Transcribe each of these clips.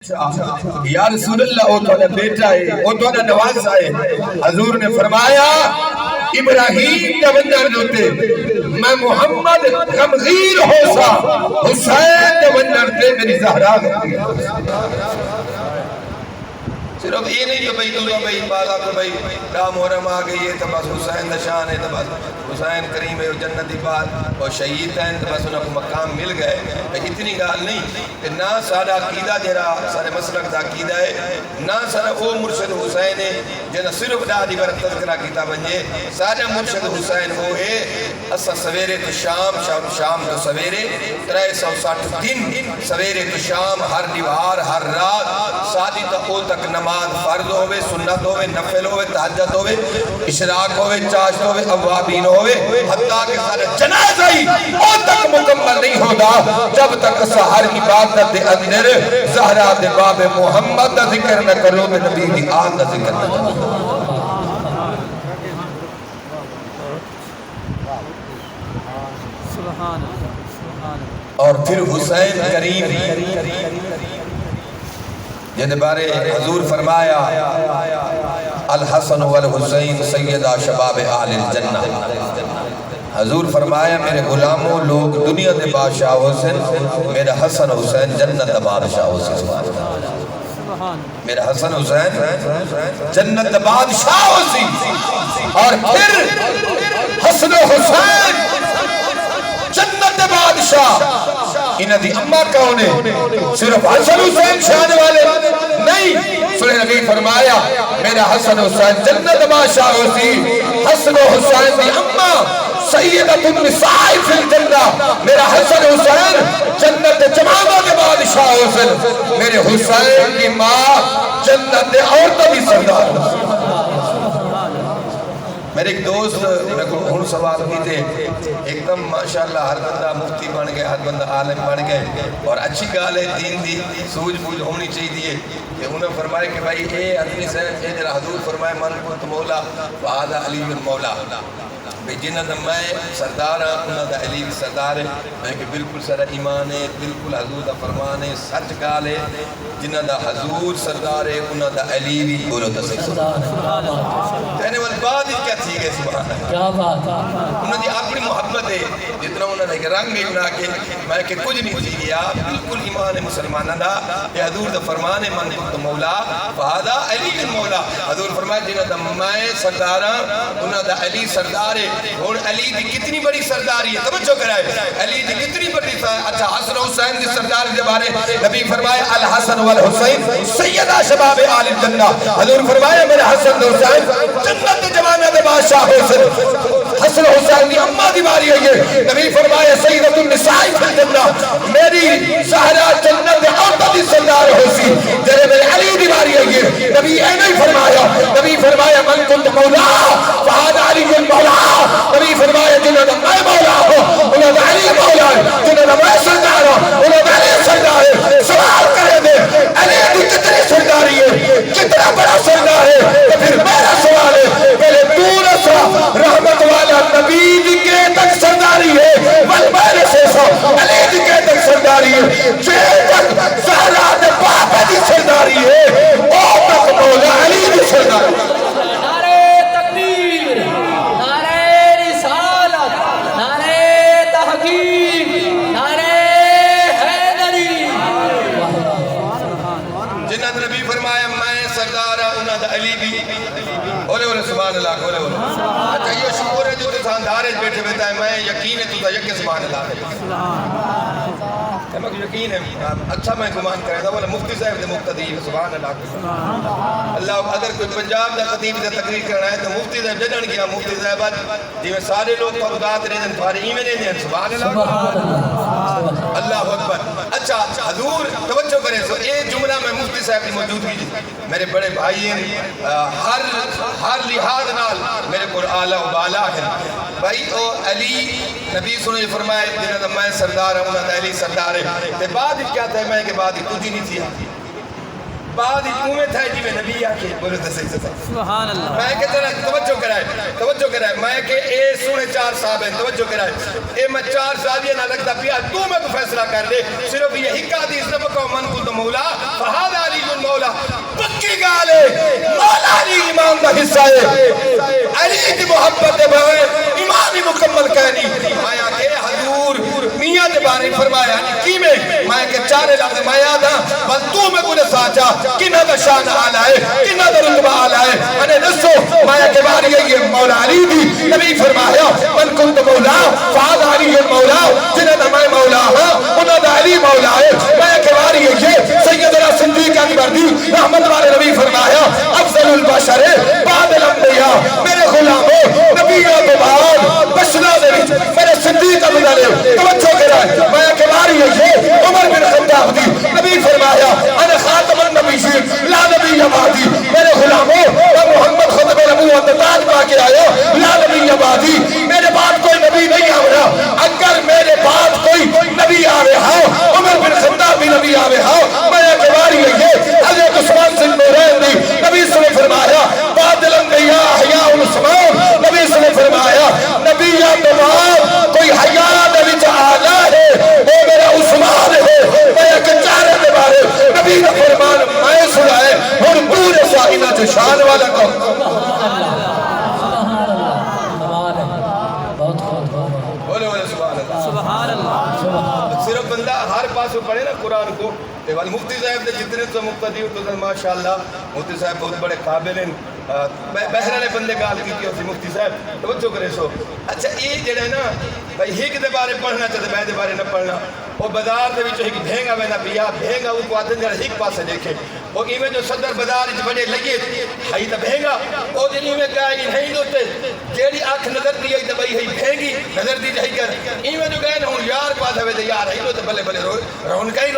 یا رسول اللہ وہ تو بیٹا ہے وہ تو نوازا ہے حضور نے فرمایا ابراہیم دا بندر دوتے میں محمد غمگیر ہو سا حسین دا بندر دے میری زہرا صرف یہ نہیں کہ بھئی دورا بھئی بالا کو بھئی رام حرم آگئی ہے تو بس حسین نشان ہے تو بس حسین کریم ہے جنتی بات اور شہید ہیں تو بس انہوں کو مقام مل گئے اتنی گال نہیں کہ نہ سارا عقیدہ جرا سارے مسلک دا عقیدہ ہے نہ سارا وہ مرشد حسین ہے جنہ صرف دادی برد تذکرہ کیتا بنجے سارا مرشد حسین وہ ہے اسا سویرے تو شام شام تو سویرے 360 دن سویرے تو شام ہر دیوار ہر رات سادی تقو تک نماز فرض ہوئے سنت ہوئے نفل ہوئے تحجد ہوئے اشراق ہوئے چاشت ہوئے اوابین ہوئے حتیٰ کہ سارے جنازہ ہی او تک مکمل نہیں ہوگا جب تک سہر عبادت دے اندر زہرہ دے باب محمد دا ذکر نہ کرو میں نبی دی آن دا ذکر نہ کرو اور پھر حسین کریم جن بارے حضور فرمایا الحسن والحسین سیدہ شباب آل الجنہ حضور فرمایا میرے غلاموں لوگ دنیا دے بادشاہ حسین میرا حسن حسین جنت دے بادشاہ حسین میرا حسن حسین جنت دے بادشاہ حسین اور پھر حسن حسین جنت دے بادشاہ انہ دی اممہ کون ہے صرف حسن حسین شان والے نہیں سنہ نبی فرمایا میرا حسن حسین جنت بادشاہ ہوتی حسن حسین دی اممہ سیدت النساء فی الجنہ میرا حسن حسین جنت جماعہ کے بادشاہ حسین میرے حسین کی ماں جنت عورتوں بھی سردار میرے ایک دوست میرے کو ہن سوال کی تھے ایک دم ماشاءاللہ ہر بندہ مفتی بن گئے ہر بندہ عالم بن گئے اور اچھی گال ہے دین دی سوج بوجھ ہونی چاہیے کہ انہوں نے فرمائے کہ بھائی اے عدلی صاحب اے جرہ حضور فرمائے من کنت مولا وعادہ علی مولا جنہ دا میں سردار ہاں انہوں دا علی بھی سردار ہے میں کہ بالکل سارا ایمان ہے بالکل حضور دا فرمان ہے سچ گال ہے جنہ دا حضور سردار ہے انہوں دا علی بھی بولو دا صحیح کہنے والی بات ہی کیا تھی گئے سبحانہ کیا بات انہوں دی اپنی محبت ہے جتنا انہوں نے ایک رنگ بھی بنا کے میں کہ کچھ نہیں تھی گیا بالکل ایمان مسلمانہ دا کہ حضور دا فرمان ہے من کنت مولا فہذا علی بن مولا حضور فرمائے جنہ دا میں سردار ہاں انہوں دا علی سردار ہے اور علی دی کتنی بڑی سرداری ہے توجہ کرائے علی دی کتنی بڑی اچھا حسن حسین دی سرداری دے بارے نبی فرمائے الحسن والحسین سیدہ شباب آل الجنہ حضور فرمائے میرے حسن حسین جنت جوانہ دے بادشاہ حسین حسن حسین دی اممہ دی باری ہے نبی فرمائے سیدت النساء فی الجنہ میری زہرہ جنت عورتہ دی سردار حسین جنہیں میرے علی دی باری ہے نبی اے نہیں فرمایا نبی فرمایا من کنت مولا فہد علی مولا نبی فرمایا جنہوں نے میں مولا ہوں انہوں نے علی مولا ہے جنہوں نے میں سردار ہوں انہوں نے علی سردار ہے سوال کرے دے علی دی کتنی سرداری ہے کتنا بڑا سردار ہے تو پھر میرا سوال ہے پہلے دور اسرا رحمت والا نبی دی کے تک سرداری ہے والمیرے سے سو علی دی کے تک سرداری ہے جے تک زہرہ دے باپا دی سرداری ہے او تک مولا علی دی سرداری ہے اچھا یہ شکر ہے جو تسان دارج بیٹھے بیٹھا ہے میں یقین ہے تو یقین سبحان اللہ ہے میں یقین ہے اچھا میں گمان کرے تھا بولا مفتی صاحب دے مقتدی سبحان اللہ اللہ اگر کوئی پنجاب دا خطیب دا تقریر کرنا ہے تو مفتی صاحب جنن کیا مفتی صاحب جی میں سارے لوگ خودات رہے ہیں فارغی میں رہے ہیں سبحان اللہ اللہ اکبر اچھا حضور توجہ کریں سو ایک جملہ میں مفتی صاحب کی موجودگی میرے بڑے بھائی ہیں ہر لحاظ نال میرے کو اعلیٰ و بالا ہے بھائی او علی نبی صلی اللہ فرمائے جنہوں میں سردار ہوں انہوں نے علی سردار ہے تے بعد کیا تھا میں کہ بعد کچھ ہی نہیں تھی بعد میں تھا جی میں نبی آکے بولو تو صحیح سے سبحان اللہ میں کہ چلا توجہ کرائے میں کہ اے سونے 4 صاحب ہیں توجہ کرائے اے میں 4 صحابیہ نہ لگتا پیا تو میں کو فیصلہ کر دے صرف یہی حدیث نہ بکو من کنت مولا فہذا مولا پکی گالے مولا علی امام دا حصہ ہے علی دی محبت بغیر امام ہی مکمل کہنی مایا کہ حضور میاں دے بارے فرمایا کی میں مایا کہ چارے لفظ مایا دا بس تو میں گنے ساچا کنہ دا شان آلہ ہے کنہ دا رتبہ آلہ ہے انہیں نسو مایا کہ باری یہ مولا علی دی نبی فرمایا من کنت مولا فعاد علی مولا جنہ دا میں مولا ہاں انہ دا علی مولا ہے مایا کہ باری یہ سیدنا صدیق اکبر دی رحمت والے نبی فرمایا افضل البشر بعد الانبیاء میرے غلاموں نبیوں کے بعد بشرا دے وچ میرے صدیق اکبر نے توجہ کرا مایا کہ باری یہ عمر بن خطاب دی نبی فرمایا انا خاتم النبیین لا نبی بعدی میرے غلاموں میں محمد ختم نبوت تاج پا کے آیا لا نبی بعدی میرے بعد کوئی نبی نہیں آورا اگر میرے بعد کوئی نبی آوے ہاں عمر بن خطاب بھی نبی آوے ہاں میں اعتباری ہے حضرت عثمان سے نورین دی نبی صلی اللہ علیہ وسلم فرمایا بعد الانبیاء حیاء عثمان نبی صلی اللہ علیہ وسلم فرمایا نبی یا بعد کوئی حیاء نبی تعالی ہے وہ میرا عثمان ہے میں کچارے دے بارے نبی کا فرمان میں سنائے اور پورے سائنہ جو شان والا کو صرف بندہ ہر پاسوں پڑھے نا قرآن کو مفتی صاحب نے جتنے تو مقتدی تو ماشاءاللہ مفتی صاحب بہت بڑے قابل ہیں بہرے بندے گال کی ہوتی مفتی صاحب توجہ کرے سو اچھا یہ جڑا ہے نا بھائی ہک دے بارے پڑھنا چاہتے میں دے بارے نہ پڑھنا وہ بازار دے وچوں ہک بھینگا میں نہ پیا بھینگا وہ کو آتے ہیں ہک پاسے دیکھے وہ ایویں جو صدر بازار وچ بڑے لگے ہائی تے بھینگا او جنی میں کہا کہ نہیں دوتے جیڑی آنکھ نظر دی تے بھائی ہی بھینگی نظر دی جائی کر ایویں جو گئے ہن یار پاسے وے یار ہی تو بلے بلے رون کئی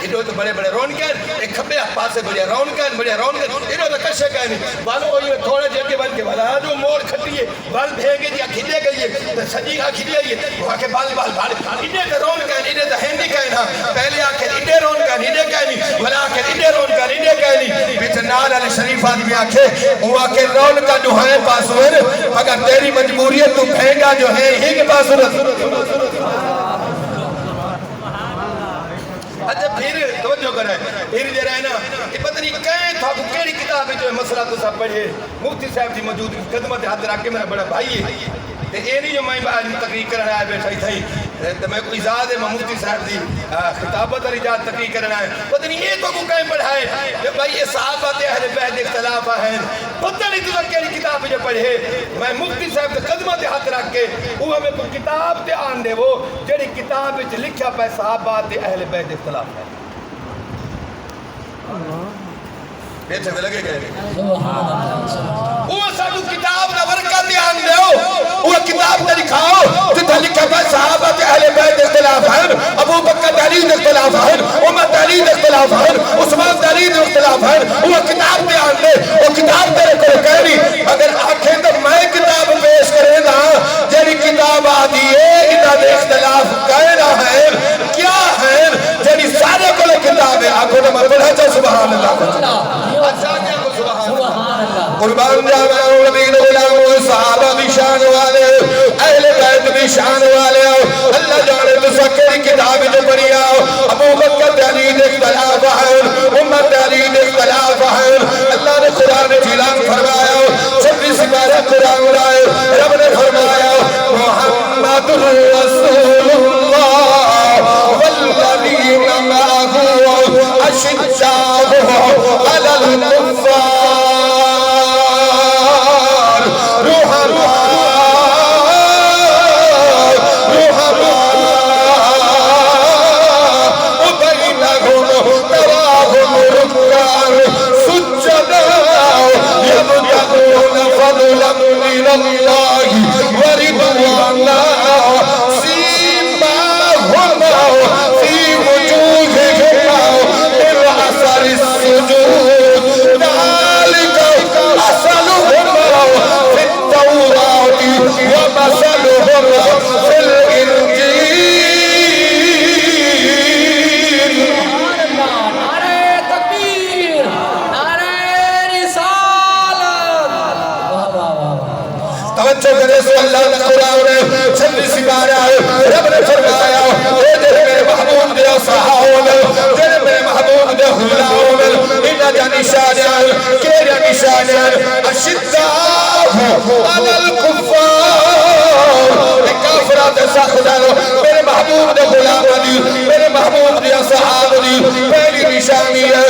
ایڈو تو بڑے بڑے رون کہیں ایک کھبے پاسے بڑے رون کہیں ایڈو تو کشے کہیں بالو ہوئی تھوڑے جے کے بل کے بلا جو موڑ کھٹیے بل بھیگے دیا کھلے گئیے تو سجی کا کھلے گئیے وہاں کے بال ایڈے تو رون کہیں ایڈے تو ہندی کہنا پہلے آکھر ایڈے رون کہیں ایڈے کہیں بلا آکھر ایڈے رون کہیں ایڈے کہیں بیچنال علی شریف آدمی آکھے وہ آکھر رون کا جو ہے پاسور اگر تیری مجبوریت تو بھیگا جو ہے ہی کے پاسور اچھا پھر توجہ کریں پھر جو رہے نا کہ پتہ نہیں کہیں تھا کو کیڑی کتاب ہے جو مسئلہ تو سب پڑھے مفتی صاحب جی موجود خدمت حاضر آ کے میرا بڑا بھائی ہے یہ نہیں جو میں تقریر کرنا ہے بیٹھا ہی تھا تو میں کوئی ازاد ہے مفتی صاحب دی خطابت علی جات تقریر کرنا ہے پتہ نہیں یہ تو کو کہیں پڑھائے کہ بھائی یہ صحابت اہل بیت اختلاف ہیں پتہ نہیں تو کیڑی کتاب جو پڑھے میں مفتی صاحب کی خدمت حاضر رکھ کے وہ ہمیں کوئی کتاب تے آن دے وہ جڑی کتاب وچ لکھیا پے صحابت اہل بیت اختلاف ہے بیٹھے میں لگے گئے وہ ساتھ کتاب دا ورکہ دھیان دیو وہ کتاب تے لکھاؤ جتھا لکھا پہ صحابت اہل بیت اختلاف ہیں ابو بکر دلیل اختلاف ہیں عمر دلیل اختلاف ہیں عثمان دلیل اختلاف ہیں وہ کتاب دھیان دے وہ کتاب تیرے کو کہنی اگر آنکھیں تو میں کتاب پیش کرے نا جیری کتاب آدھی ہے انہاں دے اختلاف کہنا ہے کیا ہے جیری سارے کو لے کتاب ہے آنکھوں نے مربل ہے سبحان اللہ قربان جاوہ نبی غلام و صحابہ بھی شان والے اہل بیت بھی شان والے اللہ جانے تو سکری کتاب جو پڑھی آؤ ابو بکر دلیل اختلاف ہے عمر دلیل اختلاف ہے اللہ نے قرآن جیلان فرمایا چھبی سپارہ قرآن رائے رب نے فرمایا محمد رسول اللہ والذین معه اشداء علی الکفار نشانیان کیڑا نشانیان اشداء علی الکفار کافرات سخدانو میرے محبوب دے غلام دی میرے محبوب دی اصحاب دی پہلی نشانی ہے